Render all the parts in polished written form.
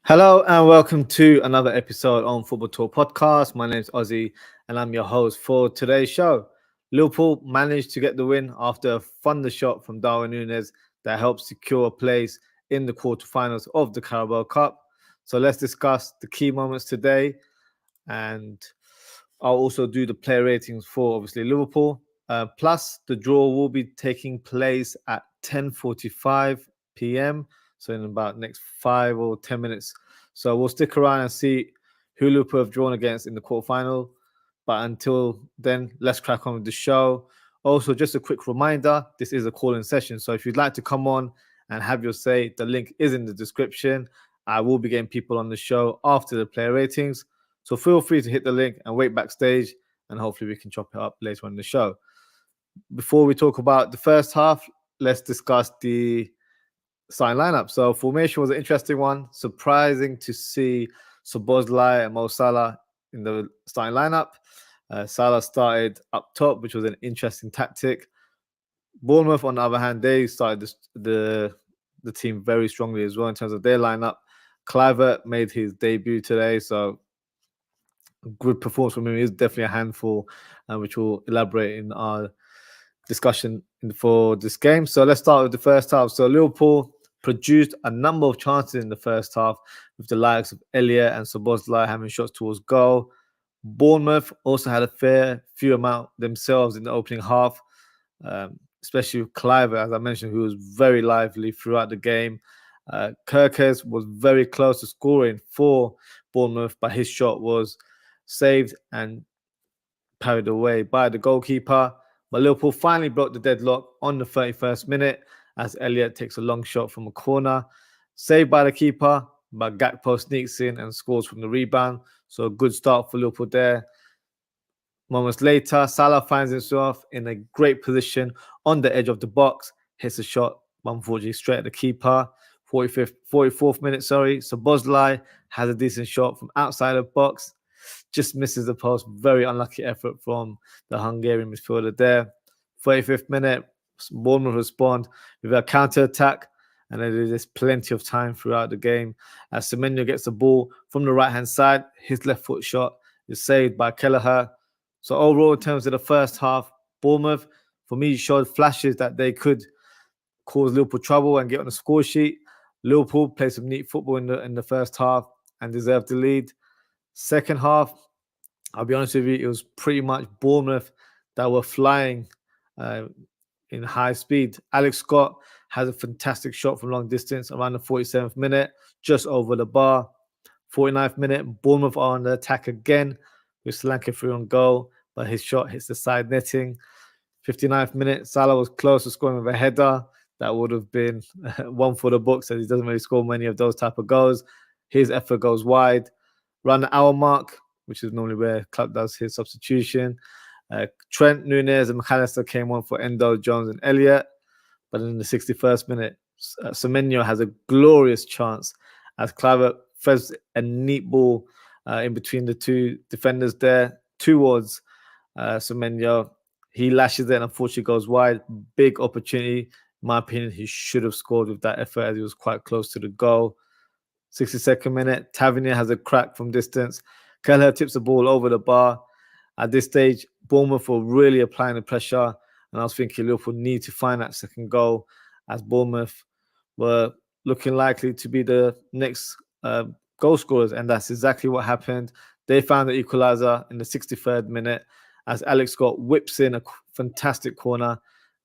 Hello and welcome to another episode on Football Talk Podcast. My name is Ozzie and I'm your host for today's show. Liverpool managed to get the win after a thunder shot from Darwin Núñez that helped secure a place in the quarterfinals of the Carabao Cup. So let's discuss the key moments today, and I'll also do the player ratings for obviously Liverpool. Plus, the draw will be taking place at 10:45 p.m. So in about next 5 or 10 minutes. So we'll stick around and see who Liverpool have drawn against in the quarterfinal. But until then, let's crack on with the show. Also, just a quick reminder, this is a call-in session. So if you'd like to come on and have your say, the link is in the description. I will be getting people on the show after the player ratings. So feel free to hit the link and wait backstage, and hopefully we can chop it up later on in the show. Before we talk about the first half, let's discuss the starting lineup. So formation was an interesting one. Surprising to see Szoboszlai and Mo Salah in the starting lineup. Salah started up top, which was an interesting tactic. Bournemouth, on the other hand, they started the team very strongly as well in terms of their lineup. Kluivert made his debut today, so good performance from him. He's definitely a handful, which we'll elaborate in our discussion for this game. So let's start with the first half. So Liverpool produced a number of chances in the first half, with the likes of Elliott and Szoboszlai having shots towards goal. Bournemouth also had a fair few amount themselves in the opening half, especially with Kluivert, as I mentioned, who was very lively throughout the game. Kerkez was very close to scoring for Bournemouth, but his shot was saved and parried away by the goalkeeper. But Liverpool finally broke the deadlock on the 31st minute as Elliott takes a long shot from a corner. Saved by the keeper, but Gakpo sneaks in and scores from the rebound. So a good start for Liverpool there. Moments later, Salah finds himself in a great position on the edge of the box, hits a shot, unfortunately straight at the keeper. 44th minute, Szoboszlai has a decent shot from outside the box, just misses the post. Very unlucky effort from the Hungarian midfielder there. 45th minute, Bournemouth respond with a counter-attack, and then there's plenty of time throughout the game as Semenyo gets the ball from the right-hand side. His left foot shot is saved by Kelleher. So overall, in terms of the first half, Bournemouth, for me, showed flashes that they could cause Liverpool trouble and get on the score sheet. Liverpool played some neat football in the first half and deserved the lead. Second half, I'll be honest with you, it was pretty much Bournemouth that were flying in high speed. Alex Scott has a fantastic shot from long distance around the 47th minute, just over the bar. 49th minute, Bournemouth are on the attack again with Solanke through on goal, but his shot hits the side netting. 59th minute, Salah was close to scoring with a header. That would have been one for the books, as he doesn't really score many of those type of goals. His effort goes wide. Around the hour mark, which is normally where Klopp does his substitution, Trent, Núñez, and McAllister came on for Endo, Jones, and Elliott. But in the 61st minute, Semenyo has a glorious chance as Kluivert threads a neat ball in between the two defenders there towards Semenyo. He lashes it and unfortunately goes wide. Big opportunity. In my opinion, he should have scored with that effort as he was quite close to the goal. 62nd minute, Tavernier has a crack from distance. Kelleher tips the ball over the bar. At this stage, Bournemouth were really applying the pressure, and I was thinking Liverpool need to find that second goal as Bournemouth were looking likely to be the next goal scorers, and that's exactly what happened. They found the equalizer in the 63rd minute as Alex Scott whips in a fantastic corner.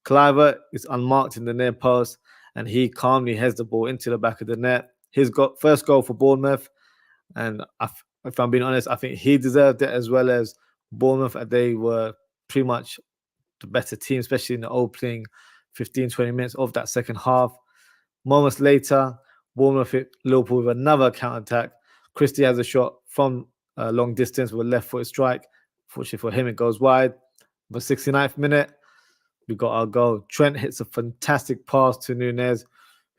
Kluivert is unmarked in the near post, and he calmly heads the ball into the back of the net. His first goal for Bournemouth, and if I'm being honest, I think he deserved it as well as Bournemouth. They were pretty much the better team, especially in the opening 15-20 minutes of that second half. Moments later, Bournemouth hit Liverpool with another counter-attack. Christie has a shot from long distance with a left-footed strike. Fortunately for him, it goes wide. But 69th minute, we got our goal. Trent hits a fantastic pass to Núñez,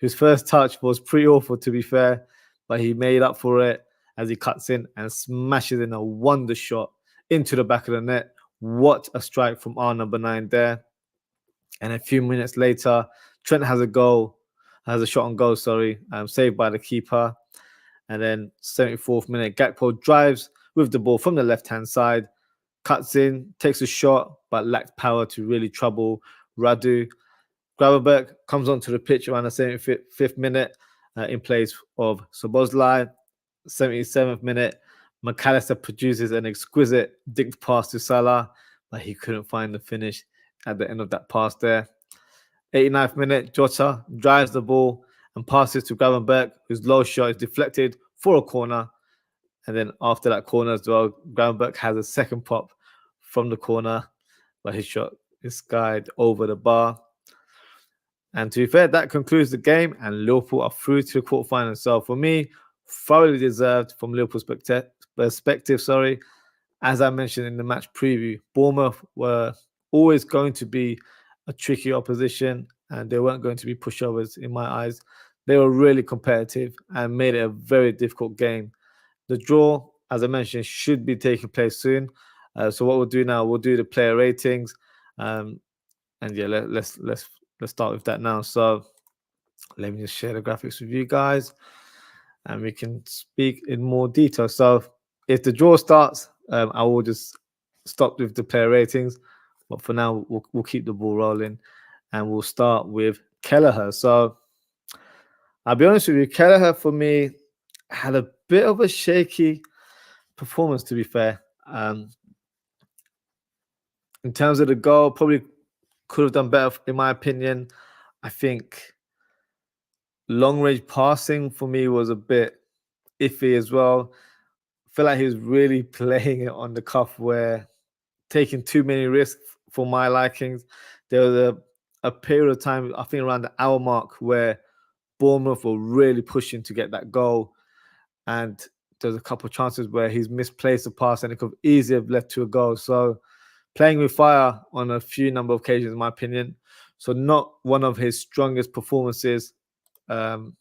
whose first touch was pretty awful, to be fair, but he made up for it as he cuts in and smashes in a wonder shot into the back of the net. What a strike from our number 9 there. And a few minutes later, Trent has a shot on goal, saved by the keeper. And then 74th minute, Gakpo drives with the ball from the left-hand side, cuts in, takes a shot, but lacked power to really trouble Radu. Gravenberch comes onto the pitch around the 75th minute in place of Szoboszlai. 77th minute, McAllister produces an exquisite dinked pass to Salah, but he couldn't find the finish at the end of that pass there. 89th minute, Jota drives the ball and passes to Gravenberch, whose low shot is deflected for a corner. And then after that corner as well, Gravenberch has a second pop from the corner, but his shot is skied over the bar. And to be fair, that concludes the game, and Liverpool are through to the quarterfinals. So for me, thoroughly deserved from Liverpool's perspective. As I mentioned in the match preview, Bournemouth were always going to be a tricky opposition, and they weren't going to be pushovers in my eyes. They were really competitive and made it a very difficult game. The draw, as I mentioned, should be taking place soon. So what we'll do now, we'll do the player ratings, and yeah, let's start with that now. So let me just share the graphics with you guys, and we can speak in more detail. So if the draw starts, I will just stop with the player ratings. But for now, we'll keep the ball rolling, and we'll start with Kelleher. So I'll be honest with you, Kelleher for me had a bit of a shaky performance, to be fair. In terms of the goal, probably could have done better, in my opinion. I think long-range passing for me was a bit iffy as well. I feel like he was really playing it on the cuff, where taking too many risks for my likings. There was a period of time, I think around the hour mark, where Bournemouth were really pushing to get that goal. And there's a couple of chances where he's misplaced the pass and it could easily have led to a goal. So playing with fire on a few number of occasions, in my opinion. So not one of his strongest performances. So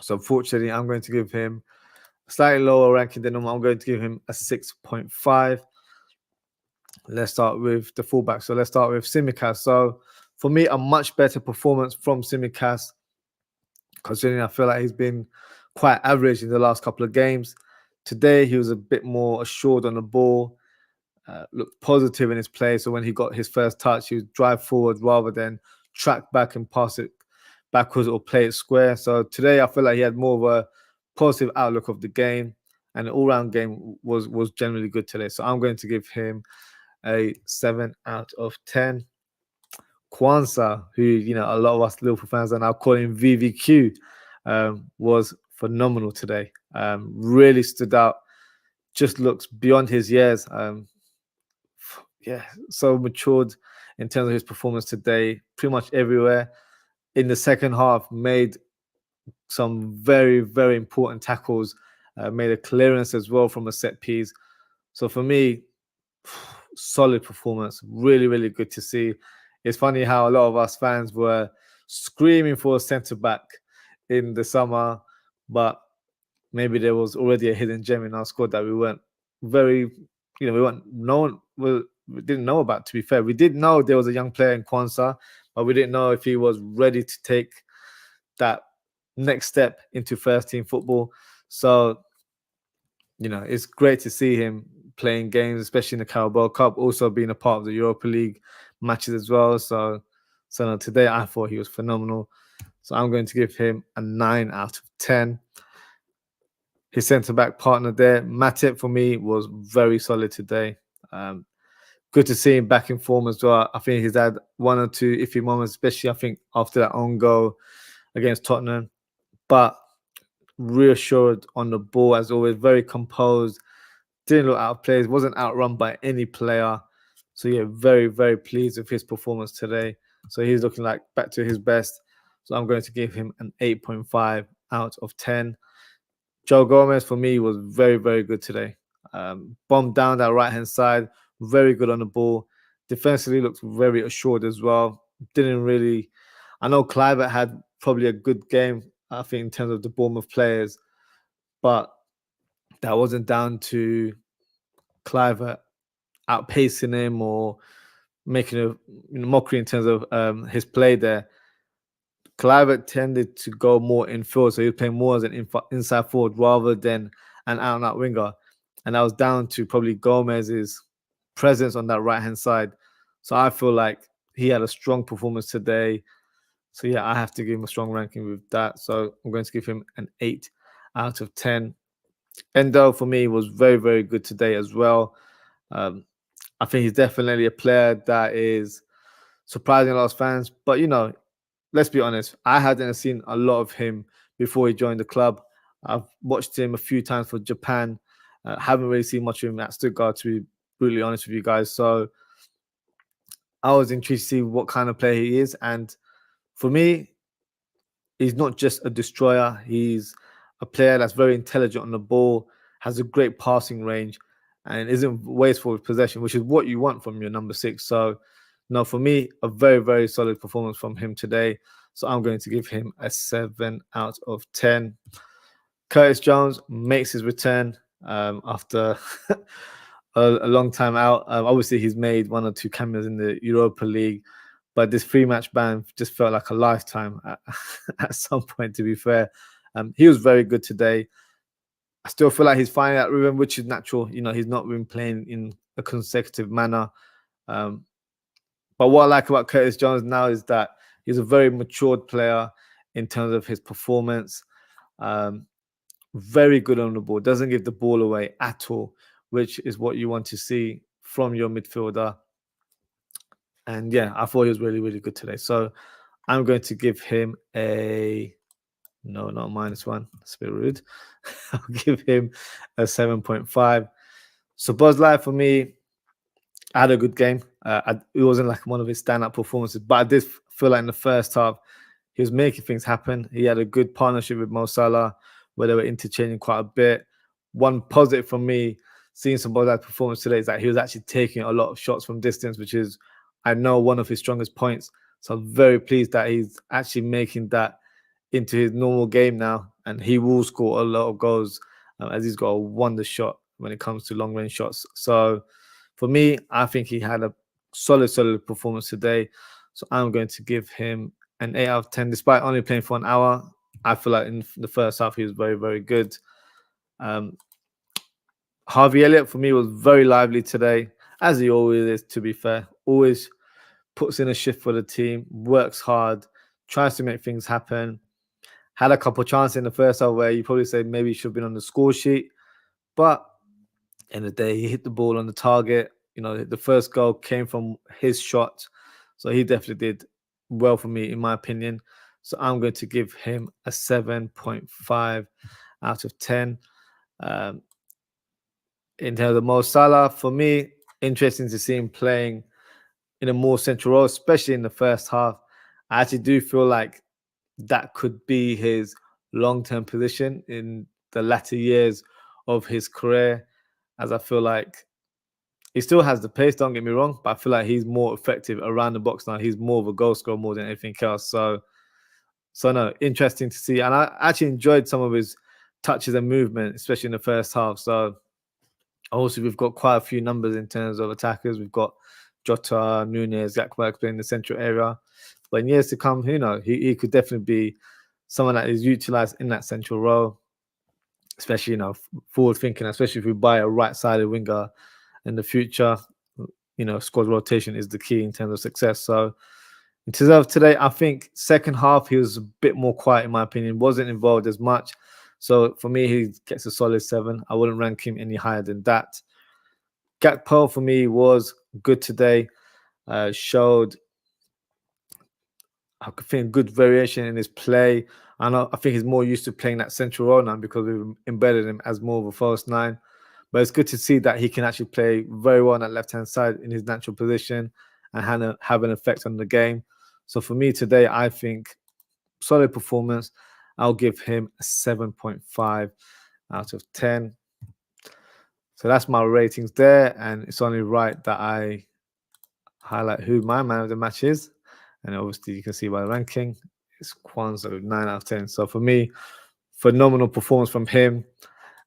unfortunately, I'm going to give him a slightly lower ranking than normal. I'm going to give him a 6.5. Let's start with the fullback. So let's start with Tsimikas. So for me, a much better performance from Tsimikas, considering I feel like he's been quite average in the last couple of games. Today, he was a bit more assured on the ball, looked positive in his play. So when he got his first touch, he would drive forward rather than track back and pass it backwards or play it square. So today, I feel like he had more of a positive outlook of the game, and the all-round game was generally good today. So I'm going to give him a 7 out of 10. Kwanzaa, who a lot of us Liverpool fans are now calling VVQ, was phenomenal today. Really stood out. Just looks beyond his years. So matured in terms of his performance today. Pretty much everywhere. In the second half, made some very, very important tackles. Made a clearance as well from a set piece. So for me, solid performance. Really, really good to see. It's funny how a lot of us fans were screaming for a centre-back in the summer, but maybe there was already a hidden gem in our squad that we weren't we didn't know about, to be fair. We did know there was a young player in Kwanzaa, but we didn't know if he was ready to take that next step into first-team football. So, it's great to see him playing games, especially in the Carabao Cup, also being a part of the Europa League matches as well. So today I thought he was phenomenal. So I'm going to give him a 9 out of 10. His centre-back partner there, Matip, for me, was very solid today. Good to see him back in form as well. I think he's had one or two iffy moments, especially I think after that own goal against Tottenham. But reassured on the ball as always, very composed. Didn't look out of place, wasn't outrun by any player. So yeah, very, very pleased with his performance today. So he's looking like back to his best. So I'm going to give him an 8.5 out of 10. Joe Gomez, for me, was very, very good today. Bombed down that right-hand side, very good on the ball. Defensively looked very assured as well. I know Clivert had probably a good game, I think, in terms of the Bournemouth players, but that wasn't down to Clivert outpacing him or making a mockery in terms of his play there. Clivert tended to go more in field, so he was playing more as an inside forward rather than an out-and-out winger. And that was down to probably Gomez's presence on that right-hand side. So I feel like he had a strong performance today. So yeah, I have to give him a strong ranking with that. So I'm going to give him an 8 out of 10. Endo, for me, was very, very good today as well. I think he's definitely a player that is surprising a lot of fans. But, let's be honest, I hadn't seen a lot of him before he joined the club. I've watched him a few times for Japan. Haven't really seen much of him at Stuttgart, to be brutally honest with you guys. So I was intrigued to see what kind of player he is. And for me, he's not just a destroyer. He's a player that's very intelligent on the ball, has a great passing range, and isn't wasteful with possession, which is what you want from your number 6. So, no, for me, a very, very solid performance from him today. So I'm going to give him a 7 out of 10. Curtis Jones makes his return after a long time out. Obviously, he's made 1 or 2 cameos in the Europa League, but this 3-match ban just felt like a lifetime at some point, to be fair. He was very good today. I still feel like he's finding that rhythm, which is natural. He's not been playing in a consecutive manner. But what I like about Curtis Jones now is that he's a very matured player in terms of his performance. Very good on the ball. Doesn't give the ball away at all, which is what you want to see from your midfielder. And yeah, I thought he was really, really good today. So I'm going to give him no, not -1. That's a bit rude. I'll give him a 7.5. So Buzz Light, for me, I had a good game. It wasn't like one of his stand-up performances, but I did feel like in the first half, he was making things happen. He had a good partnership with Mo Salah, where they were interchanging quite a bit. One positive from me, seeing some Buzz Light's performance today, is that he was actually taking a lot of shots from distance, which is, I know, one of his strongest points. So I'm very pleased that he's actually making that into his normal game now, and he will score a lot of goals as he's got a wonder shot when it comes to long range shots. So for me, I think he had a solid performance today. So I'm going to give him an 8 out of 10, despite only playing for an hour. I feel like in the first half he was very, very good. Harvey Elliott, for me, was very lively today, as he always is, to be fair. Always puts in a shift for the team, works hard, tries to make things happen. Had a couple of chances in the first half where you probably say maybe he should have been on the score sheet. But in the day, he hit the ball on the target. The first goal came from his shot. So he definitely did well for me, in my opinion. So I'm going to give him a 7.5 out of 10. In terms of Mo Salah, for me, interesting to see him playing in a more central role, especially in the first half. I actually do feel like that could be his long-term position in the latter years of his career, as I feel like he still has the pace, don't get me wrong, but I feel like he's more effective around the box now. He's more of a goal scorer more than anything else. So no, interesting to see. And I actually enjoyed some of his touches and movement, especially in the first half. So also, we've got quite a few numbers in terms of attackers. We've got Jota, Nunez, Gakpo playing in the central area. But in years to come, who knows? He could definitely be someone that is utilized in that central role, especially, forward thinking, especially if we buy a right-sided winger in the future. Squad rotation is the key in terms of success. So in terms of today, I think second half, he was a bit more quiet, in my opinion. Wasn't involved as much. So for me, he gets a solid 7. I wouldn't rank him any higher than that. Gakpo, for me, was good today. Showed, I think, good variation in his play. I think he's more used to playing that central role now because we've embedded him as more of a false 9. But it's good to see that he can actually play very well on that left-hand side in his natural position and have an effect on the game. So for me today, I think solid performance. I'll give him a 7.5 out of 10. So that's my ratings there. And it's only right that I highlight who my man of the match is. And obviously you can see by the ranking, it's Kwanzaa, 9 out of 10. So for me, phenomenal performance from him.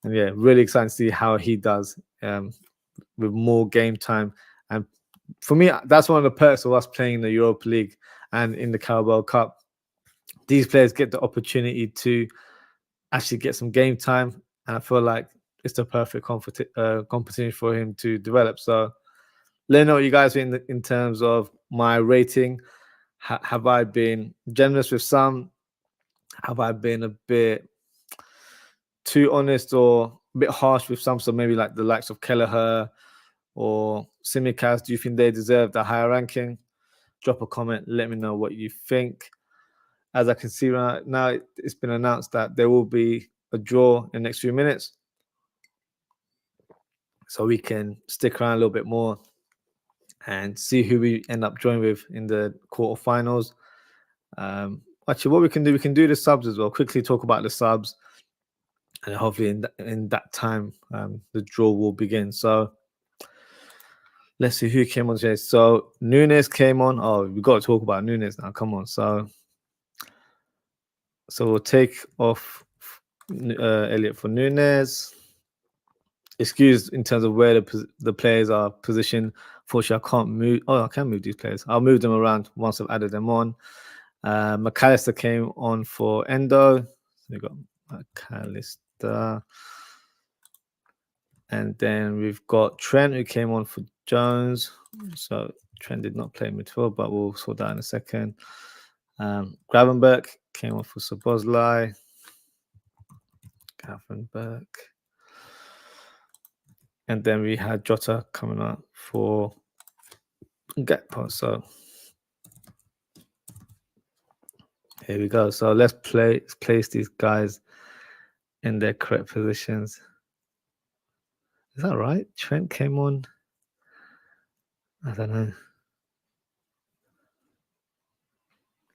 And yeah, really excited to see how he does with more game time and for me, that's one of the perks of us playing in the Europa League and in the Carabao Cup. These players get the opportunity to actually get some game time, and I feel like it's the perfect competition for him to develop. So let me know what you guys think in terms of my rating. Have I been generous with some? Have I been a bit too honest or a bit harsh with some? So maybe like the likes of Kelleher or Simicast, do you think they deserve a higher ranking? Drop a comment. Let me know what you think. As I can see right now, it's been announced that there will be a draw in the next few minutes. So we can stick around a little bit more and see who we end up joining with in the quarterfinals. Actually, what we can do the subs as well. Quickly talk about the subs, and hopefully in that time, the draw will begin. So let's see who came on today. So Nunes came on. Oh, we got to talk about Nunes now. Come on. So we'll take off Elliot for Nunes. Excuse in terms of where the players are positioned. Fortunately, I can't move. Oh, I can move these players. I'll move them around once I've added them on. McAllister came on for Endo. So we got McAllister. And then we've got Trent, who came on for Jones. So Trent did not play midfield, but we'll sort that in a second. Gravenberch came on for Szoboszlai. Gravenberch. And then we had Jota coming up for Gakpo. So here we go. So let's place these guys in their correct positions. Is that right? Trent came on. I don't know.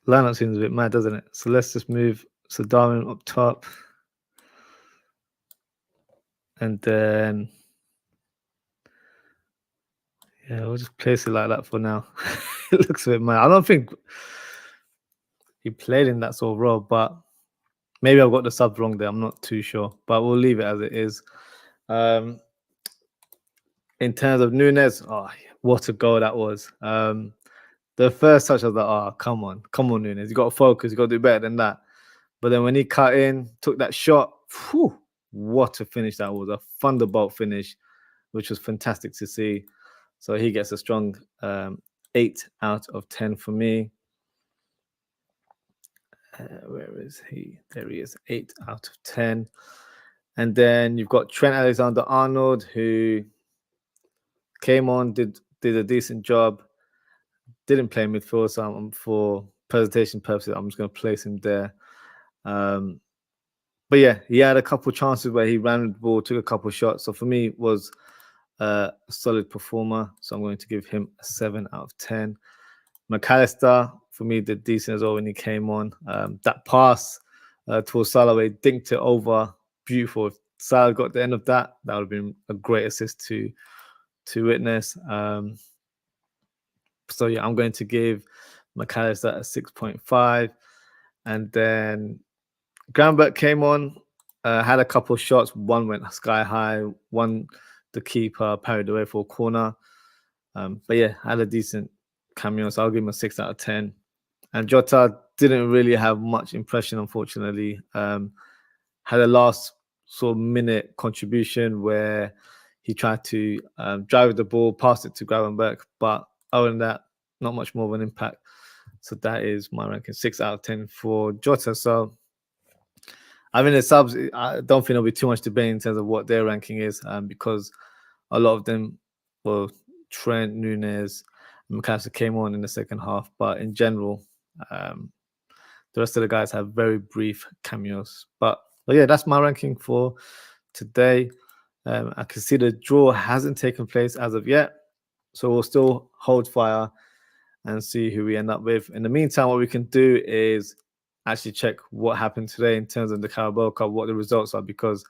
Lineup seems a bit mad, doesn't it? So let's just move Darwin up top. And then, yeah, we'll just place it like that for now. It looks a bit mad. I don't think he played in that sort of role, but maybe I've got the subs wrong there. I'm not too sure, but we'll leave it as it is. In terms of Nunes, oh, what a goal that was. The first touch, I was like, oh, come on, Nunes. You got to focus. You got to do better than that. But then when he cut in, took that shot, whew, what a finish that was. A thunderbolt finish, which was fantastic to see. So he gets a strong 8 out of 10 for me. Where is he? There he is, 8 out of 10. And then you've got Trent Alexander-Arnold, who came on, did a decent job. Didn't play midfield, so for presentation purposes, I'm just going to place him there. But yeah, he had a couple of chances where he ran the ball, took a couple of shots. So for me, was a solid performer. So I'm going to give him a 7 out of 10. McAllister, for me, did decent as well when he came on. That pass towards Salah, he dinked it over. Beautiful. If Salah got the end of that, that would have been a great assist to witness. So yeah, I'm going to give McAllister a 6.5. And then Gravenberch came on, had a couple of shots. One went sky high. One, the keeper parried away for a corner. But yeah, had a decent cameo. So I'll give him a 6 out of 10. And Jota didn't really have much impression, unfortunately. Had a last sort of minute contribution where he tried to drive the ball, pass it to Gravenberch. But other than that, not much more of an impact. So that is my ranking, 6 out of 10 for Jota. So I mean, the subs, I don't think there'll be too much debate in terms of what their ranking is, because a lot of them, well, Trent, Nunes, and McAllister came on in the second half. But in general, the rest of the guys have very brief cameos. But yeah, that's my ranking for today. I can see the draw hasn't taken place as of yet. So we'll still hold fire and see who we end up with. In the meantime, what we can do is actually check what happened today in terms of the Carabao Cup, what the results are, because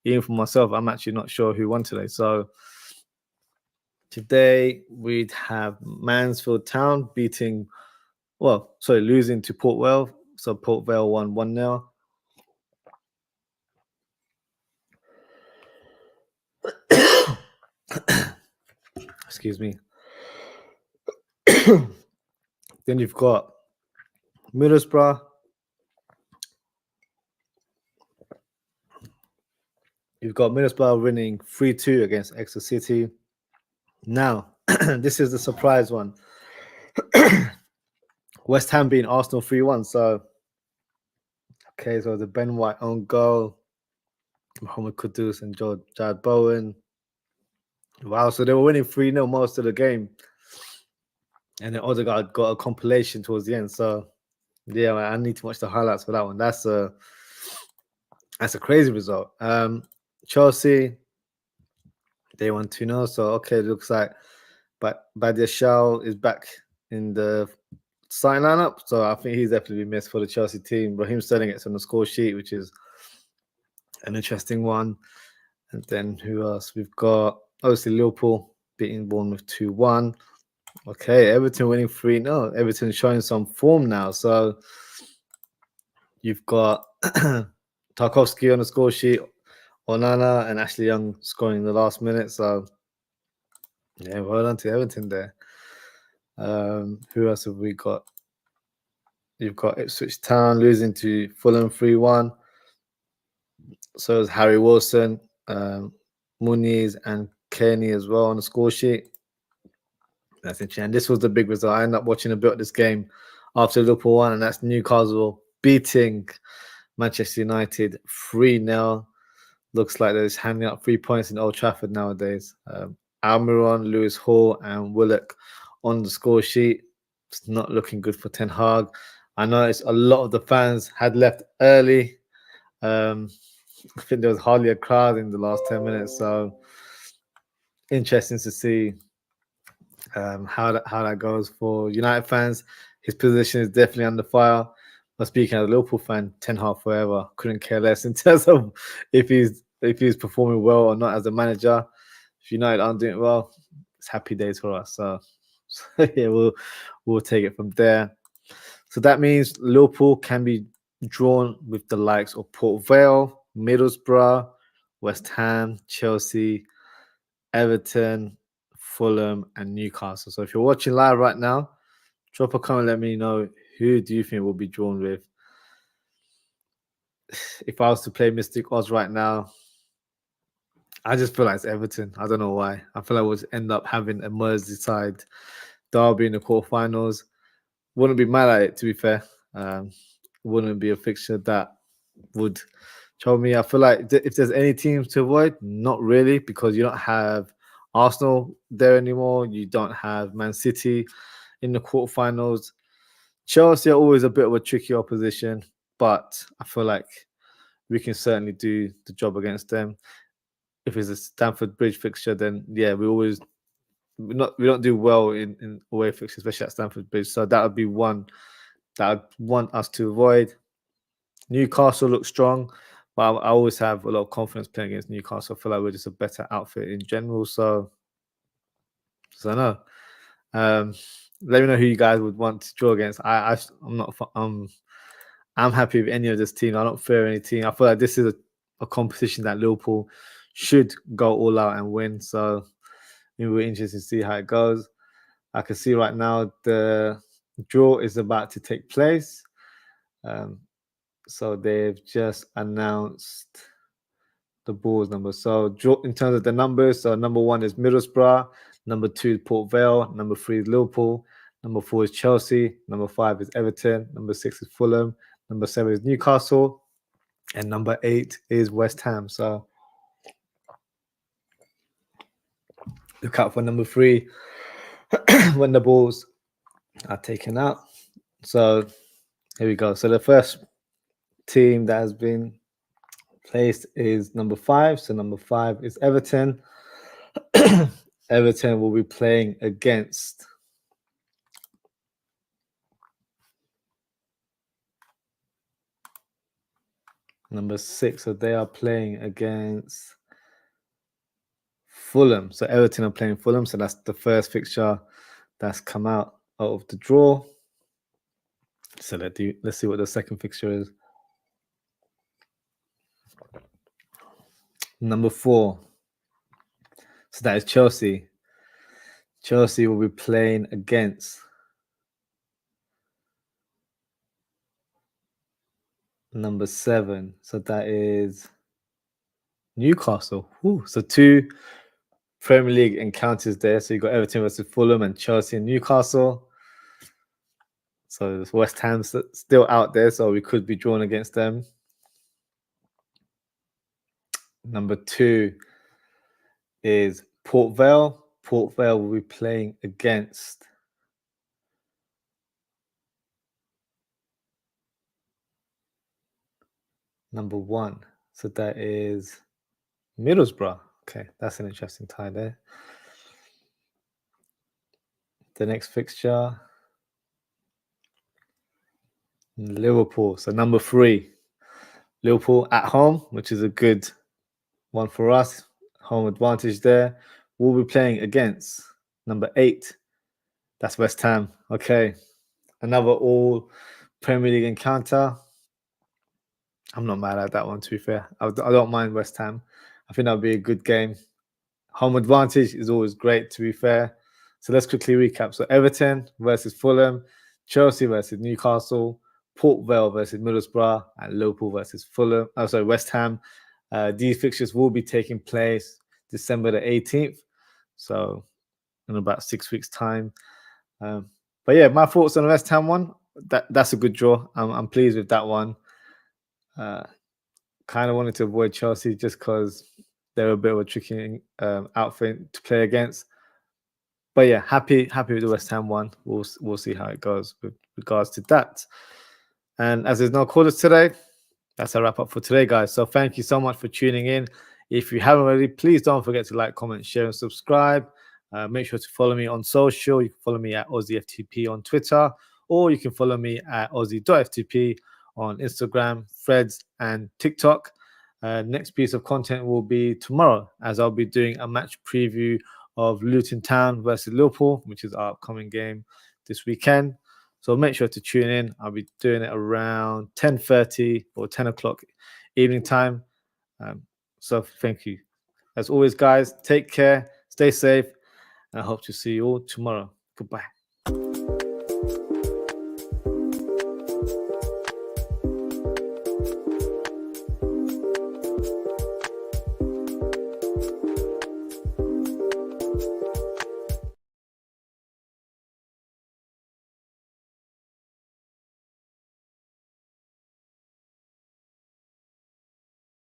even for myself, I'm actually not sure who won today. So today we'd have Mansfield Town losing to Port Vale. So Port Vale won 1-0. Excuse me. Then you've got Middlesbrough. You've got Middlesbrough winning 3-2 against Exeter City. Now, this is the surprise one. West Ham being Arsenal 3-1. So, okay, so the Ben White own goal, Mohamed Kudus and Jared Bowen. Wow, so they were winning 3-0 most of the game. And then Odegaard got a compilation towards the end. So, yeah, I need to watch the highlights for that one. That's a crazy result. Chelsea, they won 2-0. So, okay, it looks like Badiashile is back in the starting lineup. So, I think he's definitely been missed for the Chelsea team. Raheem Sterling gets on the score sheet, which is an interesting one. And then who else? We've got, obviously, Liverpool beating Bournemouth 2-1. Okay, Everton winning 3-0. Everton showing some form now. So, you've got Tarkowski on the score sheet, Onana and Ashley Young scoring in the last minute. So, yeah, well done to Everton there. Who else have we got? You've got Ipswich Town losing to Fulham 3-1. So is Harry Wilson, Muniz, and Kearney as well on the score sheet. That's interesting. And this was the big result. I ended up watching a bit of this game after Liverpool won, and that's Newcastle beating Manchester United 3-0. Looks like they're just handing out 3 points in Old Trafford nowadays. Almiron, Lewis Hall, and Willock on the score sheet. It's not looking good for Ten Hag. I noticed a lot of the fans had left early. I think there was hardly a crowd in the last 10 minutes. So interesting to see how that goes for United fans. His position is definitely under fire. But speaking as a Liverpool fan, Ten Hag forever. Couldn't care less in terms of if he's performing well or not as a manager. If United aren't doing well, it's happy days for us. So yeah, we'll take it from there. So that means Liverpool can be drawn with the likes of Port Vale, Middlesbrough, West Ham, Chelsea, Everton, Fulham, and Newcastle. So if you're watching live right now, drop a comment, let me know who do you think will be drawn with. If I was to play Mystic Odds right now, I just feel like it's Everton. I don't know why. I feel like we'll end up having a Merseyside derby in the quarterfinals. Wouldn't be mad at it, to be fair. Wouldn't be a fixture that would trouble me. I feel like if there's any teams to avoid, not really, because you don't have Arsenal there anymore. You don't have Man City in the quarterfinals. Chelsea are always a bit of a tricky opposition, but I feel like we can certainly do the job against them. If it's a Stamford Bridge fixture, then yeah, we don't do well in away fixtures, especially at Stamford Bridge. So that would be one that I'd want us to avoid. Newcastle looks strong, but I always have a lot of confidence playing against Newcastle. I feel like we're just a better outfit in general. So I know. Let me know who you guys would want to draw against. I'm happy with any of this team. I don't fear any team. I feel like this is a competition that Liverpool should go all out and win. So it'll be interesting to see how it goes. I can see right now the draw is about to take place. So they've just announced the balls number. So in terms of the numbers, so number 1 is Middlesbrough, number 2 is Port Vale, number 3 is Liverpool, number 4 is Chelsea, number 5 is Everton, number 6 is Fulham, number 7 is Newcastle, and number 8 is West Ham. So look out for number 3 when the balls are taken out. So here we go. So the first team that has been placed is number 5. So number 5 is Everton. Everton will be playing against number 6. So they are playing against Fulham. So Everton are playing Fulham. So that's the first fixture that's come out of the draw. So let's see what the second fixture is. Number 4. So that is Chelsea. Chelsea will be playing against Number 7. So that is Newcastle. Ooh, so 2 Premier League encounters there. So you got Everton versus Fulham and Chelsea and Newcastle. So West Ham's still out there, so we could be drawn against them. Number 2 is Port Vale. Port Vale will be playing against number 1. So that is Middlesbrough. Okay, that's an interesting tie there. The next fixture, Liverpool. So number 3, Liverpool at home, which is a good one for us. Home advantage there. We'll be playing against number 8. That's West Ham. Okay, another all Premier League encounter. I'm not mad at that one, to be fair. I don't mind West Ham. I think that'll be a good game. Home advantage is always great, to be fair. So let's quickly recap. So Everton versus Fulham, Chelsea versus Newcastle, Port Vale versus Middlesbrough, and Liverpool versus Fulham. West Ham. These fixtures will be taking place December the 18th. So in about 6 weeks' time. But yeah, my thoughts on the West Ham one. That's a good draw. I'm pleased with that one. Kind of wanted to avoid Chelsea just because they're a bit of a tricky outfit to play against. But yeah, happy with the West Ham one. We'll see how it goes with regards to that. And as there's no callers today, that's a wrap up for today, guys. So thank you so much for tuning in. If you haven't already, please don't forget to like, comment, share, and subscribe. Make sure to follow me on social. You can follow me at OzzieFTP on Twitter, or you can follow me at Ozzie.ftp on Instagram, Threads, and TikTok. Next piece of content will be tomorrow, as I'll be doing a match preview of Luton Town versus Liverpool, which is our upcoming game this weekend. So make sure to tune in. I'll be doing it around 10:30 or 10 o'clock evening time. So thank you. As always, guys, take care, stay safe, and I hope to see you all tomorrow. Goodbye.